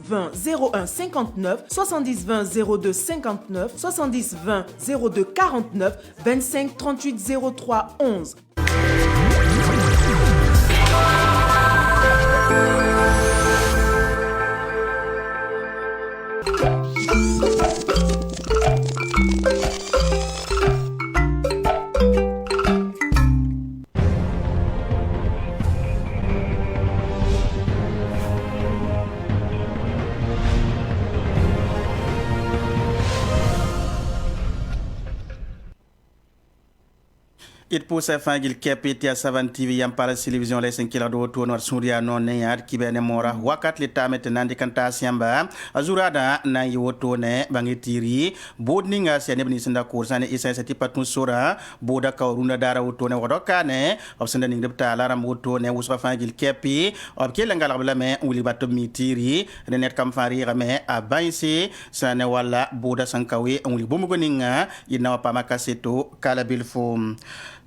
20 01 59, 70 20 02 59, 70 20 02 49, 25 38 03 11. It pousse fangil kepiti a savan TV yam para television les kila do to nor suria non ne yar kibene mora wakat li tamet nandi kanta siamba azurada na yoto ne bangitiri bodninga se ne bni senda kursane isa seti patun sura boda kawruna dara woto ne wodoka ne obsenda ning debta laram woto ne usfa fangil kepi ob kelengal abla me wuli batum mitiri renet kam fari rame a baisi sane wala boda sankawe wuli bomugo ninga ina pa makaseto kala bilfom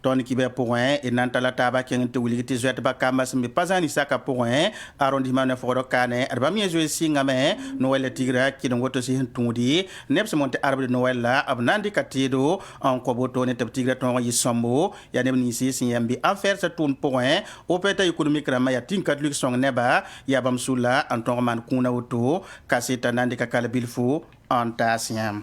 ton qui be point et nantala taba qui ngte wuli ti zoet ba kamas mi pasani saka point arrondissement ne foro kane arba mi zo singa me noel tigra ki don goto si tundi neps monte arbre de noel la abnandi katido en ko boto ne tab tigra ton yi sombo ya ne ni si yambi affaire sa tourne point opeta économique rama ya tinkat luk song neba ya bam sula en ton man kuna auto kaseta nandi kakala bilfo en tasiem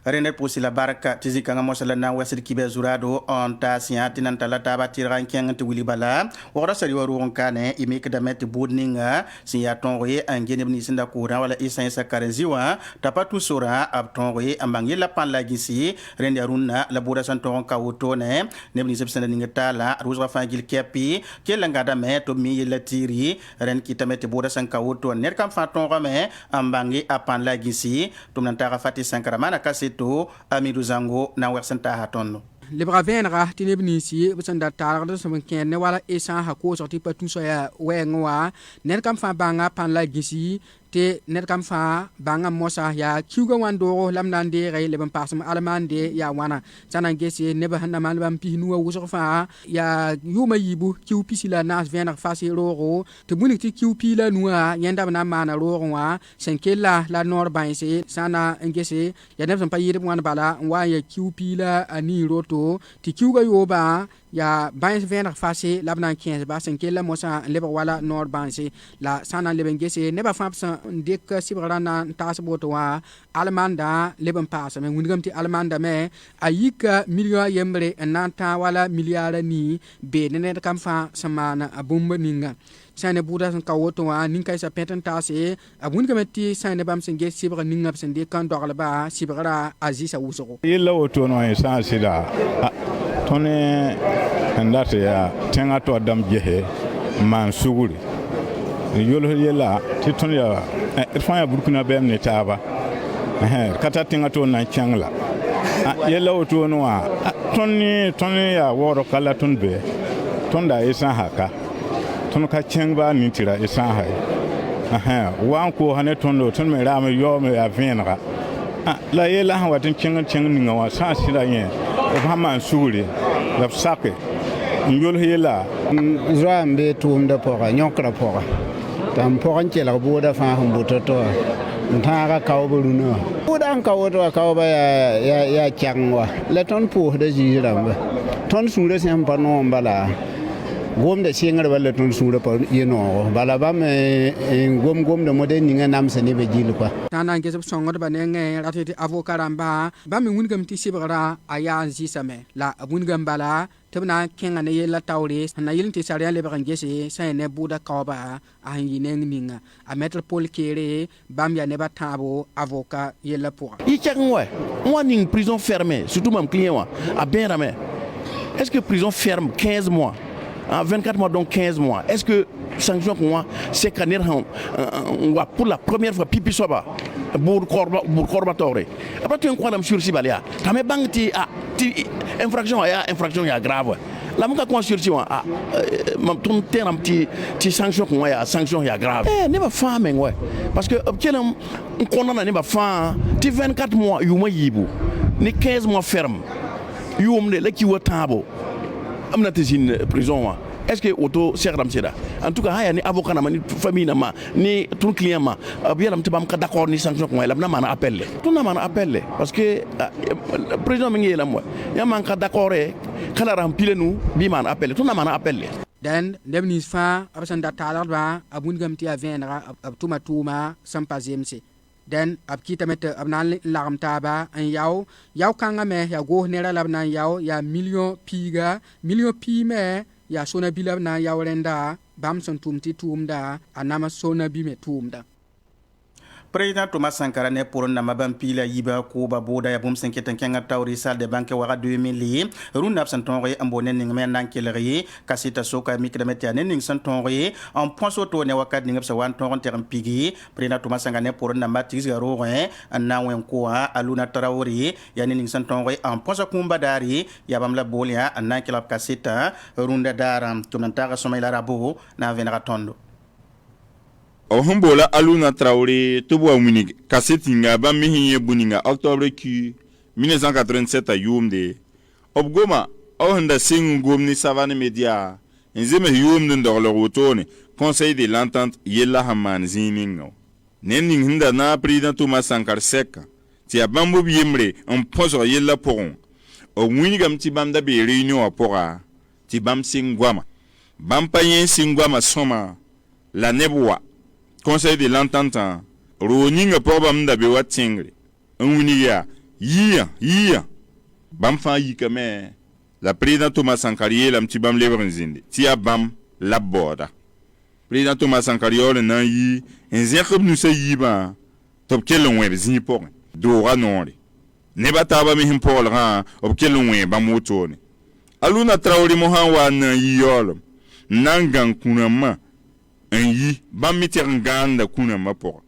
René Poussi la baraka tizika nga mosala na wasid kibe zurado on tasia tinan tala taba tiran kyang te wili bala wora sari waru on kane imik da met budninga si ya tonwe angene ni sinda kura wala isa isa karenziwa tapatu sura ab tonwe ambangi la pan la gisi rende aruna la boda san ton ka wotone ne ni sebsana ninga tala ruzwa fangil kepi kelanga da me to mi la tiri ren ki tamete boda san ka wotone ner kam fa ton rame ambangi apan la gisi tumnan tara fati sankaramana kasi to Amidou Zango na wersenta hatono le bravenra tinebni si busanda tarada so ken ne wala esa ha ko sorti patu so ya wenwa nen kam fa banga pan la gisi te net kam fa banga mosa ya kiuga wando lamnande re le ban pasam alamande ya wana sanan gesi ne ba hanna man bam pihnu wuso fa ya yuma yibu kiu pisila nas venar fasi roro te buniti kiu pila nuwa yanda na mana roro wa senkela la nor banse sana ngesi ya ne pa yiri wan bala wa ya kiu pila ani roto ti kiuga yoba ya bain venar fasi labna 15 ba senkela mosa leba wala nor banse la sana leben gesi ne ba fa dik sibrana tasboto wa almanda leben pasa men wungam almanda me ayika million yembre nanta wala miliara ni be ne kam fa samana abumba ninga sane buda san kawoto wa ninka sa peten tase abun kamati sane bam senge sibra ninga sende kan dogla ba sibra azisa wuso yilla woto no sa sida tone ndate ya tenga to dam jehe man suguri yolo yela titon ya irfanya burkina bem ne taba kata tinga to na changla yela woto no wa tonni ya woro kala ton be tonda isa haka ton ka changba ni tira isa hay wan ko hane tondo ton me rama yo me avenra la yela ha watin chang ni ngawa sa sira yen ba man suguri la sake yolo yela zrambe tumda pora nyokra pora tam poran chela boda fa humbuto to ntara kawburuna bodan kawoto kawba ya changwa le ton pu de jiramba ton sure sem pano mbala gom de singar wala ton sure pa yeno bala bam gom de moden ninga nam sene be jil kwa nana ngesep songor ba ne ratiti avocaramba ba mi wungam ti sibara aya zisame la wungam bala tebna kenga ne yela tawre na yilti sariya le bangese sa ne buda kawba a yineng ninga a mettre pol kere bam ya ne batabo avocat yela pour i changwa moi ning prison fermée surtout mon client wa a bien ramé est-ce que prison ferme 15 mois 24 mois donc 15 mois est-ce que sanction pour moi c'est caner on va pour la première fois pipi soba pour corba tore après tu crois la monsieur Sibalia ta me bangti infraction ya grave la muka ko sursi wa mam ton terme ti sanction ko ya sanction ya grave ne ba femme ouais parce que kelam on na ne ba fa ti 24 mois yu ma yibu ni 15 mois ferme yu omne la ki wa tabo amna te sin prison wa est-ce que auto serram seda en tout cas haya ni avocat na ni famille na ma ni ton client ma bialam tibam ka d'accord ni sanction ko la na mana appel tout na mana appel parce que président mi ngi la mo ya man ka d'accord kala ram pilenu bi mana appel tout na mana appel dan nebnis fa abasan da talarba abun gamti a venra abtuma tuma sampazemse dan abkita met abnan lagam taba an yaw kanga me ya go nera labnan ya million pi me ya sona bilab na yawrenda bam son tumti tumda anama sona bi me tumda Président Thomas Sankara ne pour na mabam pila yiba ko ba boda ya bum senketen kenga tawri salle de banque wara 2000 run nab santonre ambone ning men nan kelri kasita soka mikremet ya ning santonre en ponso to ne wakat ning sa wan ton term pigi président Thomas Sankara ne pour na matis garo na wen ko aluna tarawri ya ning santonre en ponso kumba dari ya bam la bolia nan kelab kasita runda daram tumantara somaila rabo na venra tondo o humbola aluna traoré tubo munigi kasetinga ba mihinye buninga octobre Q 1987 yumde obgoma o handa singu gomni savane media nzeme yumde ndorlo wotone conseil de l'entente yella haman ziningo nening hinda na président Thomas Sankara seka ti abambo biemre on poso yella poron o munigam ti bamda be réunion apora ti bam singwama bam payen singwama soma la nebwa conseil de l'entente roninga probam da be watingre uniya yia bam fa yikame la président Thomas Sankara yelam ti bam lebrinzinde ti abam la boda président Thomas Sankara yole nan yi nzekub nu se yiba top kelon web zini por do ranore ne bataba mi him por ran ob kelon web bam wotone aluna traori mo han wa nan yi yolom nangan kunama en yi bam miter nganda kuna mapo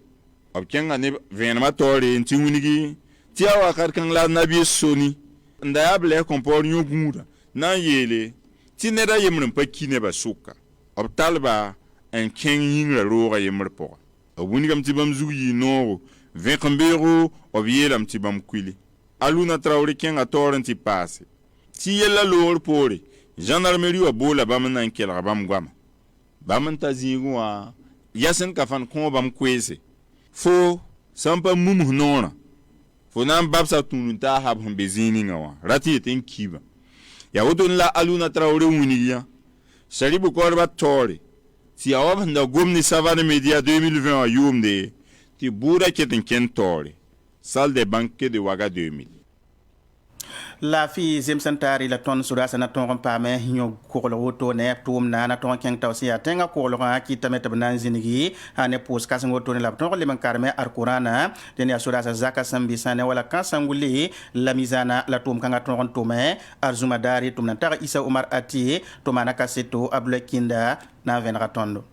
ab kenga ne venema tore nti winigi ti awa kan la nabi soni nda yable kompor nyugura na yele ti ne da yemrun pakki ne ba suka ab talba en ken yingra roga yemr po ab winigam ti bam zugi no venkambero ob yelam ti bam kwili aluna traori kenga torrenti passe ti yella lor pore gendarmerie abola bam nan kelra bam gwama bam taziwa yasen kafan ko bam kwese fo sampa mum nona fo nan babsa tununta hab bezini ngawa rati ten kiba ya wodon la aluna traore wuniya sharibu korba tori si awab nda gomni savane media 2020 yumde ti bura keten ken tori salle de banque de waga 2000 la fi zemsantari la ton sura sana ton pame nyo kokolo woto ne tum na ton keng tawsi atenga kokolo ki tamet banan zinigi ane pos kasango to ne la ton le mankarme arkurana den ya sura sa zaka sambi sane wala kasanguli la mizana la tum kanga ton tome arzuma dari tum na tara isa umar ati to manaka seto ablekinda na venra tondo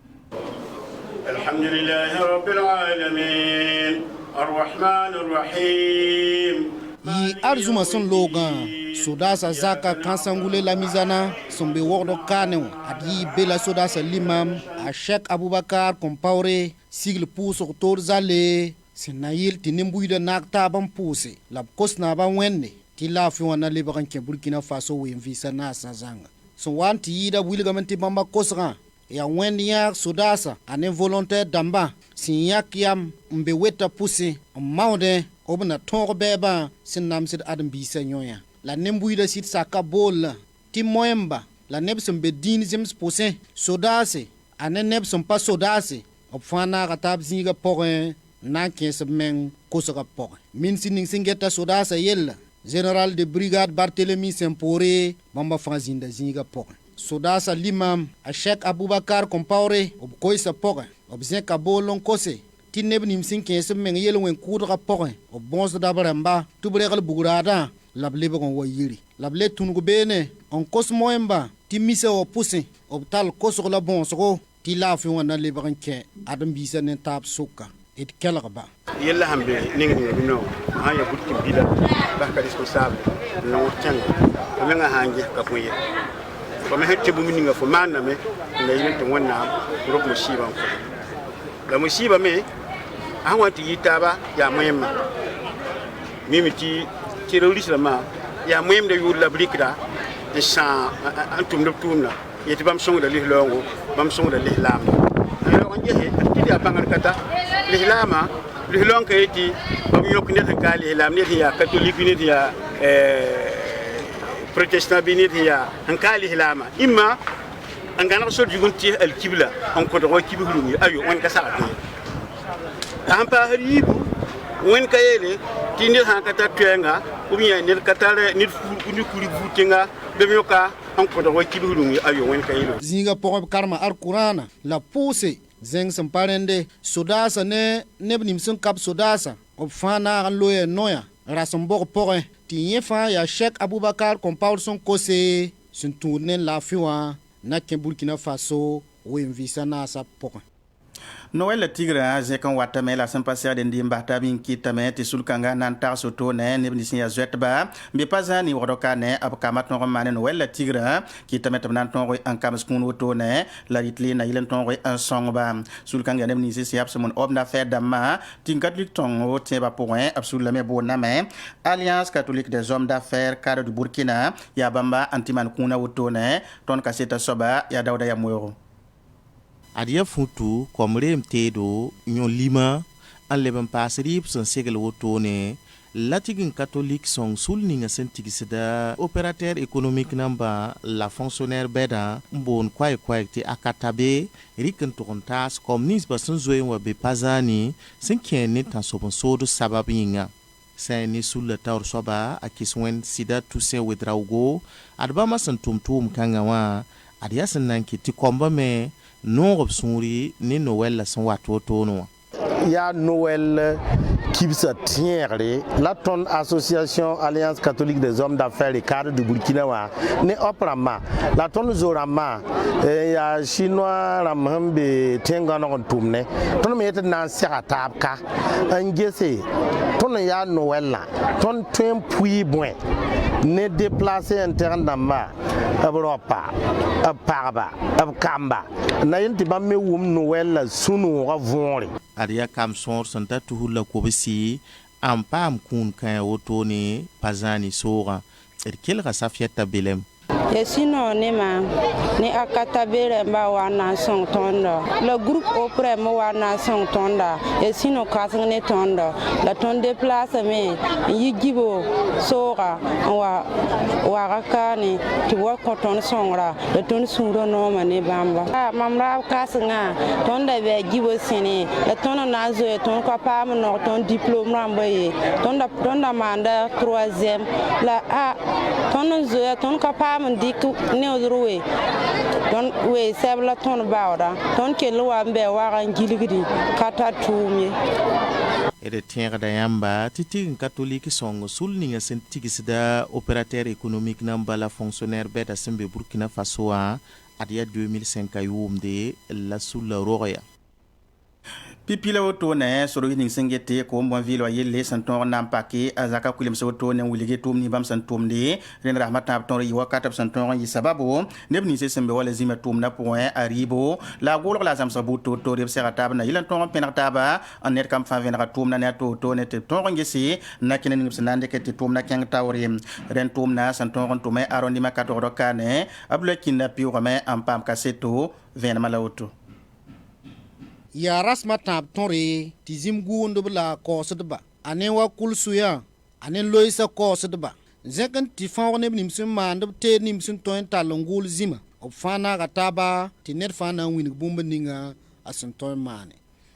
alhamdulillahi rabbil alamin arrahmanir rahim yi arzuma sun logan sodasa zaka kansangule la mizana sombe wordo kanew adi bela sodasa limam a Sheikh Abubakar Compaoré sigle pour sortor zale sinayil tinimbuida nakta bam puse la kosna ba wenne ti la fi wana le bakan ke Burkina Faso we visa na sazanga so wanti yida wilgamenti bamba kosra ya wenne ya sodasa ane volontaire damba sinyak yam mbe weta puse maude obna tongo beba sinam sid adam bisa nyoya la nembuida sit saka bol ti moemba la nebsum be din zems pose sodase ane nebsum pa sodase opfana katab zinga pore na kes men kosoka pore min sining singeta sodase yella général de brigade Barthélemy Sempore bamba fanzinda zinga pore sodasa limam a Sheikh Abubakar Compaoré ob koisa pore ob zinka bolon kose ti neb nim sin kẽes meng yel wen kʋʋdga pʋgẽ b bõosda b rãmba tɩ b regl bugraadã la b lebg n wa yiri la b le tũnug beene n kos moẽmba tɩ misa wa pʋsẽ b tall kosg la bõosgo tɩ laafɩ wã na lebg n kẽ ãdem-biisã ne taab sʋka d kelgba yella sãn be ning no sã n ya burkin bida baska responsable n la wõ kẽnga fo mengã sã n ges ka bõe ye fo me sẽn tɩ bũmb ninga fo maanname n la yɩl tɩ wẽnnaam rok mosɩɩbã n kõ la mosɩɩbã me a sã wa tɩ yɩ taaba yaa moẽmã mime tɩ terroriste rãmbã yaa moẽmda yʋʋr la b rɩkda n sã n tʋmd b tʋʋmda yeti bam songo da lihlongo bam songo da lihlam on jehe ti dia bangar kata lihlama lihlong ka yeti bam yok ne ka lihlam ne ya catholique ne ya protestant bi ne ya an ka lihlama imma an gana so jugunti al kibla an ko do kibru ni ayo on ka sa an pa haribu wen ka yele ti ne han kata twenga ou bien ne kata ne ni kuri butenga be yoka an ko do kibru ni ayo wen ka yele zinga poko karma ar qur'ana la pose zeng samparende sodasa ne nebnim sun kap sodasa op fana an loye noya rasambok pore ti yefa ya Sheikh Abubakar Compaore son kose sun tourner la fiwa na ke Burkina Faso o invisa na sa pore Noël le tigre je kan wata me la sempasya de ndimba tabin kitame ti sulkanga nan tar soto ne nebnisi ya zwetba be pazani wodoka ne ab kamat no mane Noël le tigre kitame tam nan ton an kam skun woto ne la ritli na yilen ton an songba sulkanga nebnisi si absolument obna fait dama tin catholique ton o te ba point absolument me bona me Alliance catholique des hommes d'affaires cadre du Burkina ya bamba antiman kuna woto ne ton kaseta soba ya dawda ya moyo adia futu komre mtedo nyon lima an leben pasrip son segel wotone latigin catholique son sulninga sentigisida opérateur économique namba la fonctionnaire beda mbon kwai te akatabe riken tokontas comme nisba son zoyen wa be pazani sen kenne tan sobon sodo sababinga sen sul la tawr soba akiswen sida tusen wedraugo adba masan tumtum kangawa adia sen nanki ti komba me non suri ni Noël la son wato tono ya Noël kibsa tiere la ton association Alliance catholique des hommes d'affaires et cadres du Burkina wa ne oprama la ton zorama ya chinois ramhambe tenga no tumne ton me yete nan siratabka angese ton ya Noël la ton tem puis bon ne déplacer interne d'amba Europa parba kamba na yenti bamme wum Noël sunu ravonri adia kam sor santa tuhula kobisi am pam kun kan otoni pazani sora kel rasafieta belem Yesino nema ni akatabere mba wana song tonda le groupe auprès mo wana song tonda yesino kasngne tonda la ton déplace me yigibo sora wa rakani ti wa koton songra le ton suro no mane bamba mamra kasnga tonda be gibo sene le ton na zo ton ko pam no ton diplôme rambaye tonda manda 3e la a ton zo ton ko pam dik neodrowe don we sebla ton bawda ton ke lwa mbe waran giligidi kata tumi ede tiere da yamba titin catholique song sulninga sentigisida opérateur économique namba la fonctionnaire beta sembe Burkina Faso adia 2005 yumde la sul roya pipila woto ne soro ning sengete ko mbon vilo yelle santon nampaki azaka kulim soto ne wulige tum ni bam santum de ren rahmata ton yi wakata santon yi sababu nebni se sembe wala zima tum na point aribo la gol la sam sabuto to reb serata na yilan ton penata ba en net kam fa venra tum na ne to ne te ton ngesi na kinen ni sanande ke te tum na keng tawri ren tum na santon tum mai arondi ma kato rokane abla kinna pi ko me ampam kaseto ven malauto ya rasma tab tonre tizim gundo bla kosedba ane wa kulsuya ane loisa kosedba zekan tifan ne nimsim mand te nimsim toin talongul zima op fana gataba tinet fana win bumba ninga asanton mane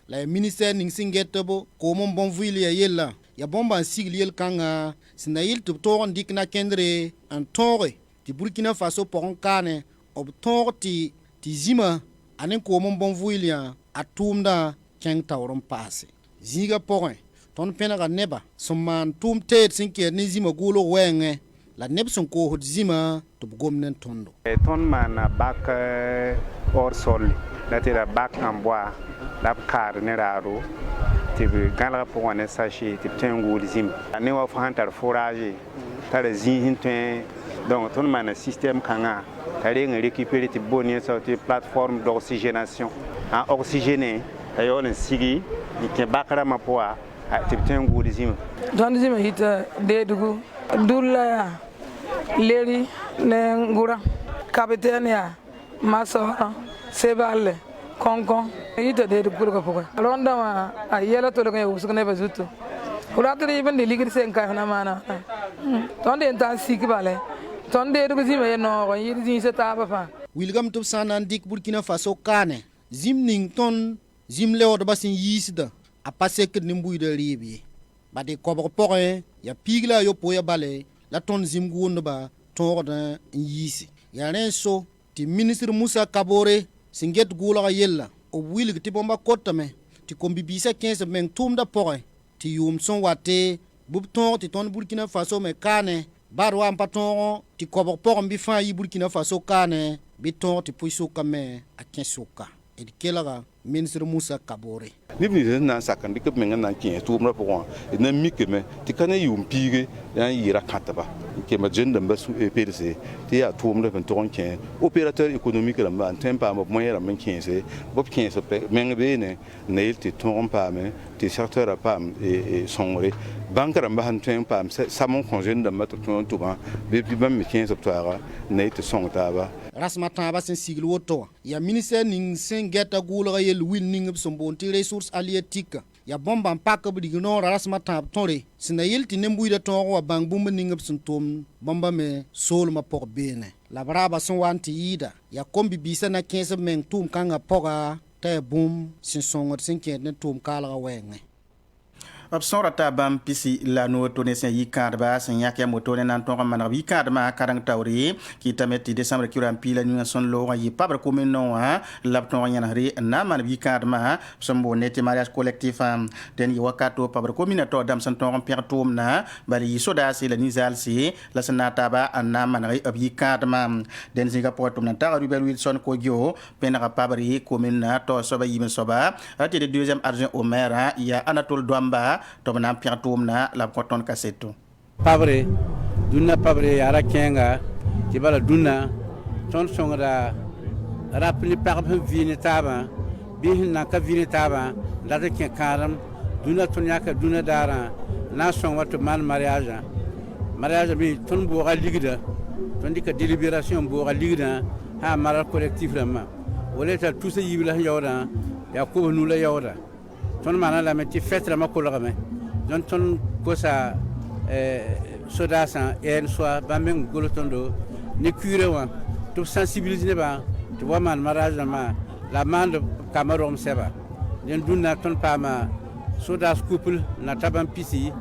la ministère ning singetebo ko mon bon ville yella ya bomba sigli yel kanga sinayil to to dikna kendre an tore ti Burkina Faso poron kane ob torti tizima ane ko mon bon ville atumda keng tawron passe ziga point ton penaga neba somman tum tet sinke ni zima gulo wenge la nebson ko hod zima to gomnen tondo ton mana bak or sol la tira bak en bois la car ne raro ti gala pour on sachet ti tengu zim ne wa fantar forage tare zin tin donc ton mana système kanga tare récupérer ti bonne sortie plateforme d'oxygénation en oxygéné ayo ne sigi ke bakara mapoa tibten gudi zima don zima hita de dugu dulla leri ne ngura kapitene ya Masa Sebale Konkon ita de kulga pokoy alonda ma ayela to lega usukne bazuto kulata even de ligir sen ka na mana tonde entan sikibale tonde do zime no ko yiri se taba fa Wilgam to sanan dik Burkina Faso kane zim ning ton zim leo do basin yisda a passé que nimbuy de ribi ba de ko pokoy ya pigla yo poya bale la ton zim gundo ba ton da yisi ya renso ti ministre Moussa Kabore singet gula yella o wilg ti bomba kotame ti kombi bisa 15 meng tum da pokoy ti yum son wate bub ton ti ton Burkina Faso me kane barwa paton ti ko pokon bi fa yi Burkina Faso kane biton ti puiso kame a kensoka et kelara ministre Moussa Kabore ni bi na sakandi ke menga na kin tu mra pokon na mikeme ti kana yum pige ya yira kataba ke ma jenda mbasu PDC ti ya tu mra pen ton ken opérateur économique la ma tempa mo moyen la men 15 bob 15 menga be ne neil ti ton pa me ti secteur a pam et sonre bankara mba han tempa samon congé de mato ton tu ba be bi bam 15 toara ne ti son taba rasmata ba sen sigil woto ya ministère ning sen geta gula yel win ning sombo ti ressources halietique ya bomba pak bu digno rasmata tonre sina yelti nembuy da ton wa bang bumba ning suntum bomba me sol ma por bene la braba son wanti ida ya kombi bisa na 15 meng tum kanga poga te bum sin songot sin ket ne tum kala wenge option rata bam pisi la no tourner sen yikad ba sen yaké moto ne nan ton man yikad ma karang tawri ki tameti décembre ki ram pila ni son lo yi pabre commune non ha lapton yana ri na man yikad ma sombo neti mariage collectif den yi wakato pabre commune to dam son ton per tom na bali soda si la nizal si la senata ba na man ri yikad ma den zinga portum na taru bel wilson ko gyo penara pabre commune na to soba yime soba ati de deuxième adjoint au maire ya Anatole Douamba to na piatum na la coton caseto pabre dunna pabre ara kenga ti bala dunna ton songra rapli parbe vini taba bihin ka vini taba la de ken karam dunna ton yaka dunna dara na son wato man mariage bi ton bo ga ligida ton dika délibération bo ga ligida ha mara collectif rama wala ta tout ce yibla yawda ya ko nu la yawda ton mana la metti fête la makolo game don ton ko sa soda san en soit ba men golotondo ni curé wa to sensibiliser ba to wa man mariage ma la mande camarom seba den dunna ton pa ma soda couple na taban pisi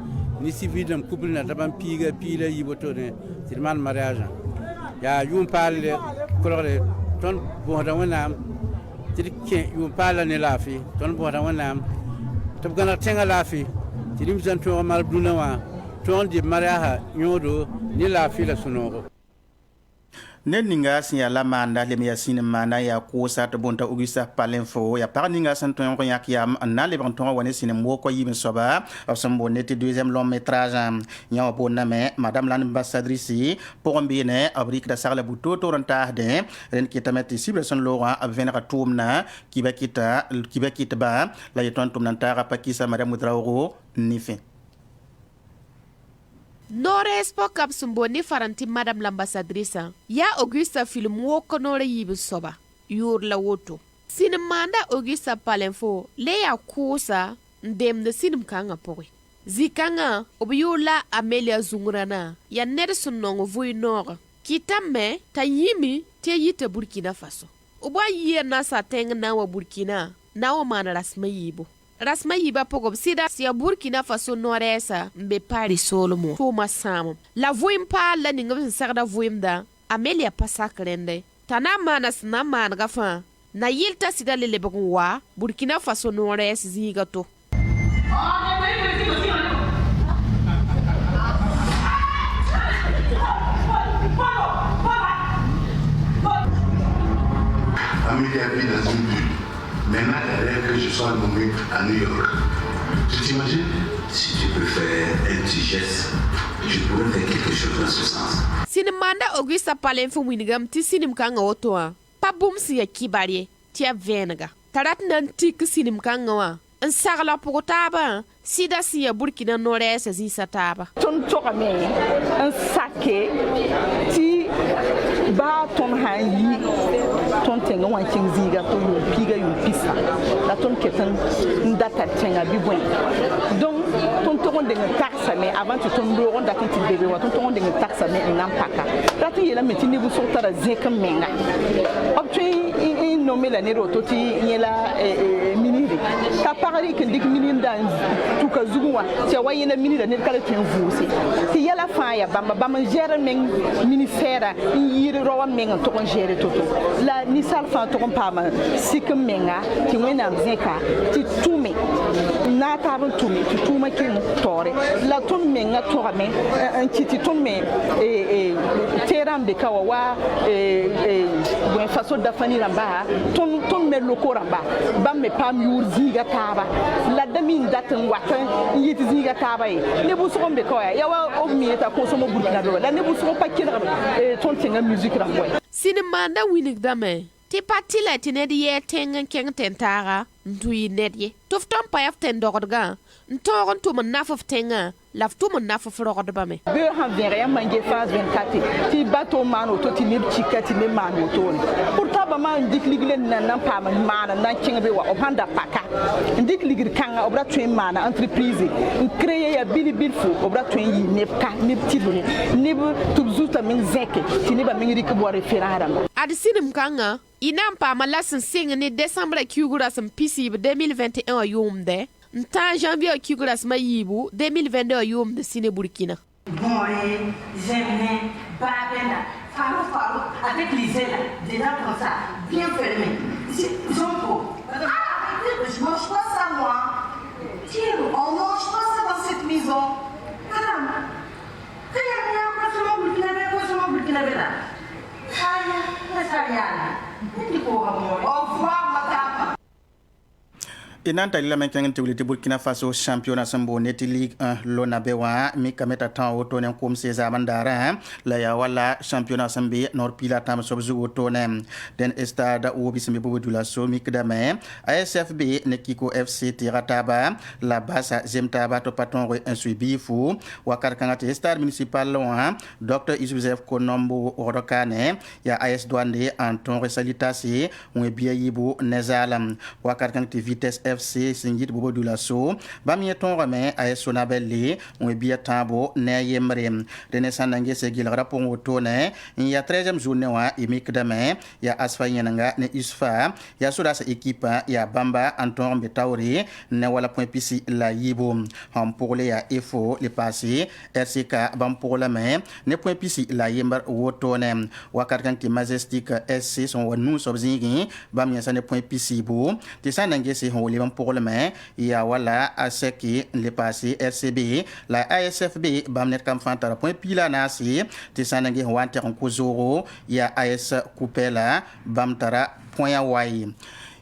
ni civil couple na taban piga pila yiboto ne man mariage ya yum parle coloré ton bon da wana tirke yum parle ne lafi ton bon da wana to gana tenga lafi tirim zanto mal dunawa ton di mariaha nyodo ni lafi la sunogo nen ninga sinya la manda le meya sin mana ya ko sa to bonta Augusta Palenfo ya par ninga santon ko yak yam na le banton woni sin mo ko yim soba sambo neti deuxième long métrage nyaw bo na me madame l'ambassadrice pour mbine abrique da sarla bu to ranta de ren ki tamati cible son Laurent venera tumna ki bakita ba la yeton tumna tara pakisa madame Traoré ni fin Nores pokap sumboni faranti madame l'ambassadrice ya Augusta film woko nore yibi soba yur la woto sin manda Augusta Palenfo le ya kusa ndem de sinim kanga powe zikanga obiyula Amelia Zungrana ya Nelson nongo vui nor kitame tayimi te yite Burkina Faso oba yiye na sa teng na wa Burkina na wa mana rasma yiba pogob sida siya Burkina Faso noresa mbe pari solomo tuma samo la vuim pa la ningam sarda vuim da Amelia pasakrende tana manas na man gafa na yilta sida lele bagwa Burkina Faso nores zigato Amelia vit dans une bulle. Maintenant, elle rêve que je sois nommé à New York. Tu t'imagines? Si tu peux faire un petit geste, je pourrais faire quelque chose dans ce sens. Sinimanda Augusta Palenfo winigam ti sinim kanga otoa. Pa bum si ya kibari tia venaga. Tarat nan tik sinim kanga wa. An sagla pokotaba sida si ya Burkina Nores zi sataba. Ton tokame an sake ti ba ton hanyi ton tenga wan king ziga to yo piga yo pisa la ton ketan ndata tenga bi bon donc ton toron de taxa mais avant tu ton do on datin ti bebe wa ton toron de taxa mais nan paka la ti yela metini bu so tara zeka menga obtui nommé la nero to ti yela miniri ka parali ke dik minin dan tu ka zuwa ti wa yela minira ne kala tin vusi ti yela fa ya bamba gère men ministère yiri rowa men to kon gère toto la ni sal fa to kon pama sik menga ti wena zeka ti tume na ta bon tume ti tuma kin tore la ton menga to me un ti ton me teram de kawa buen faso da fani ramba ton me loko ramba bam me pam yur ziga taba la damin datin watan yiti ziga taba ne bu so be koya yawa o mi ta ko so mo burkina be la ne bu so pa kina ton tinga musique ramboy sinimanda winig dame ti patila tinedi ye tengen keng tentara ndui nedye tofton pa yaften dogodga ntoron to mon nafaf tenga laftu mon nafaf rogodba me be han verre manje phase 24 ti bato mano to ti nib chikati ne mano to pourtant ba man dik ligle nan pa man mana nan kinga be wa obanda paka dik ligir kanga obra twen mana entreprise créer ya bil fu obra twen yi nepka nib tiduni nib tubzuta min zeke ti ne ba min rik bo referara adisinim kanga inam pa malasin sing ni décembre kugura sam pisi 2021 yumde nta janvier kugura sam yibu 2022 yumde sine Burkina. Bon, j'aime Babena, Faro, avec les ailes, des dents comme ça, bien fermées. Zonko. Arrêtez, je mange pas ça moi. Tiens, on mange pas ça dans cette maison. Madame, comment Burkinabé là? Au revoir, madame. Inanta ila menkeng tewliti Burkina Faso championnat sambo neti Ligue 1 lona bewa mi kameta tan otone kom seza mandara la ya wala championnat sambe nor pila tam sobzu otone den stade o bismi bobo dula so mi kdame ASFB ne Kiko FC tirataba la basa zemtaba to paton ro insubi fu wakar kangati stade municipal loin Dr Joseph Konombo Orokane ya AS Douane Anton Resalitasi on bien yibu nezalam wakar kangati Vitesse FC Singit Bobo Dulasso bamie ton rame ay sonabelli on biya tambo ne yemrem dene sanange segil rapport otone ya 13e journée wa imik dame ya asfa yenanga ne isfa ya soda sa équipe ya bamba Anton Betawri ne wala point pisi la yibo ham pour les ya efo les passé RCK bam pour la main ne point pisi la yembar otone wakar kan ki Majestic SC son wonu sobzingi bamie sa ne point pisi bo te sanange se ho pour le main ya wala aseki le passé RCB la ASFB bamnet kam fantara point pila nasi te sanange wante en kozoro ya AS Coupela bamtara point wai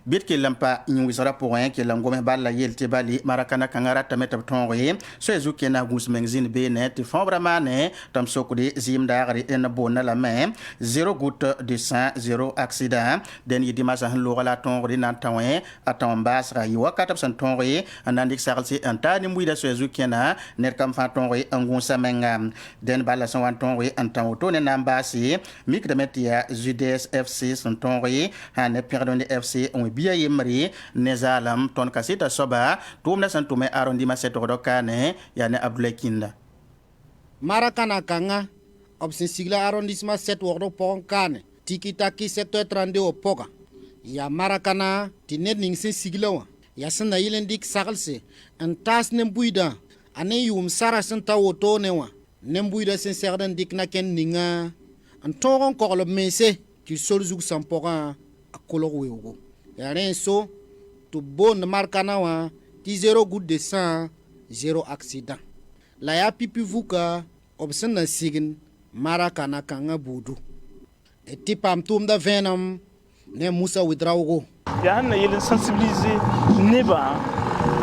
bit ke lampa in wisara pour un ke langome balla yelte bali marakana kangara tameta tonre so ezuke na gus mengzin benet fambra mane tam sokudi zim dagari en bona la main 0 goutte de sang 0 accident den yi dimanche han lo la tonre nan tawen atam basra yi wakata san tonre anandik saralsi antani muida so ezuke na net kam fa tonre angon samenga den balla san wan tonre antan auto ne nambasi mik de metia JDS FC son tonre han perdone FC on biya yemri nezalam ton kasita soba tumna santume arondima setoro kane yani Abdoulaye Kinda Marakana kanga obsin sigla arrondissement 7 wordo pon kane tiki taki 7h32 au poka ya Marakana tinet ning sin sigla wa ya sanda yilendik sagalse antas nembuida ane yum sara santa woto ne wa nembuida sin serdan dik na ken ninga antoron ko le mese ki solzuk sampora akolo wewo ya renso to bon Marakana wa ti 0 goutte de sang 0 accident la ya pipi vuka obsen na sigin Marakana kanga budu e tipam tum da venam ne Musa Widraogo ya hanna yelin sensibiliser neba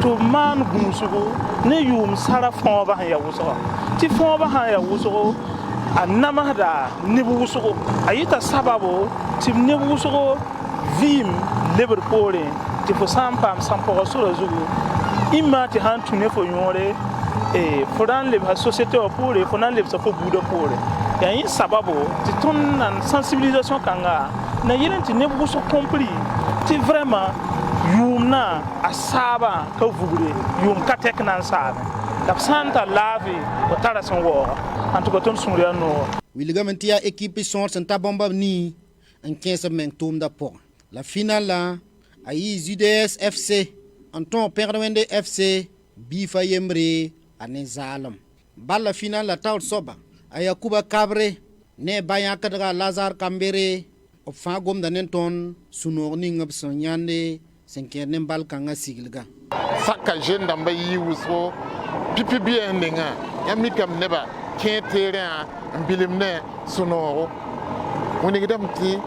to man gumusugo ne yum sara fon ba ya wuso ti fon ba ya wuso annama da nibu wuso ayita sababu tim nibu wuso vim leber pore ti fo sampam samporo sura zugu imma ti han tune fo yore e foran le société o pore fonan le sa fo budo pore ya yin sababu ti ton nan sensibilisation kanga na yelen ti ne wuso compris ti vraiment yumna asaba ka vugre yum ka tek nan sabe la santa lave o tara son wo en tout cas ton sumriya no Wilgamentia équipe son senta bomba ni en 15 men tom da por la finale là ayi UDS FC Anton Perdwende FC Bifa Yembre ane Zalam balla finale la taw soba Ayakuba Kabre ne bayan kadra Lazar Kambere op fa gom da nen ton sunor ni ngab son yande senkerne bal kanga sigilga saka jenda mba yi wuso pipi bien ninga ya mikam neba kentere mbilimne sunoro woni gidam ti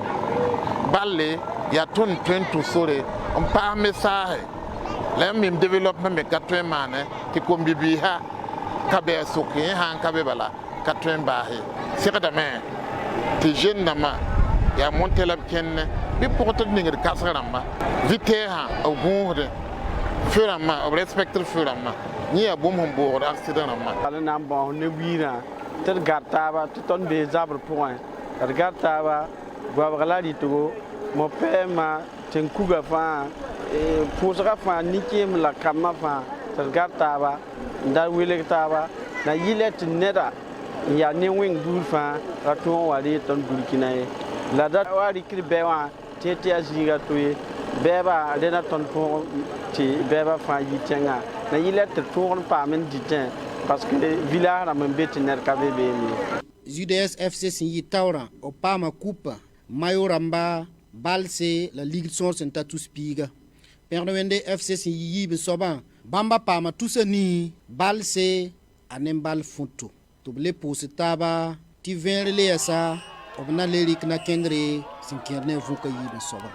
balle ya ton to sore on pa message la mim développement me 80 mane ti ko bibi ha kabe soki ha kabe bala 80 bahe sekada me ti jenda ma ya monter la kenne bi porte ninga kasramba vite ha au gonde furama au respecter furama ni ya bom hom bo accident ma ala na bon ne wira ter gartaba to ton be zabre point ter gartaba gwa di to mo pema ten kuga fa pusaka fa nikem la kama fa ter gartaba nda wile taba na yilet neda ya ne wing dur fa raton wali ton burkina la da wari kribewa tete ajiga to beba dena ton pour ti beba fa yitenga na yilet tour pa men ditin parce que village na mbeti ner kabebe mi UDS FC sin yitaura opama coupe mayoramba balse la ligue son senta tous piga Perdwende FC sin yibe soba bamba pama tusani balse anembal funtu tuble positaba ti venrele esa obna lerik na kendre sin kerne vuka yibe soba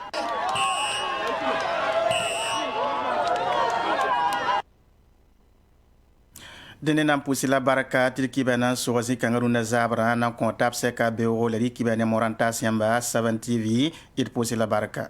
dene nan pusi la baraka til kibana sozi kangaru na zabra nan kontap seka bewo le kibane moranta siamba 7 TV it pusi la baraka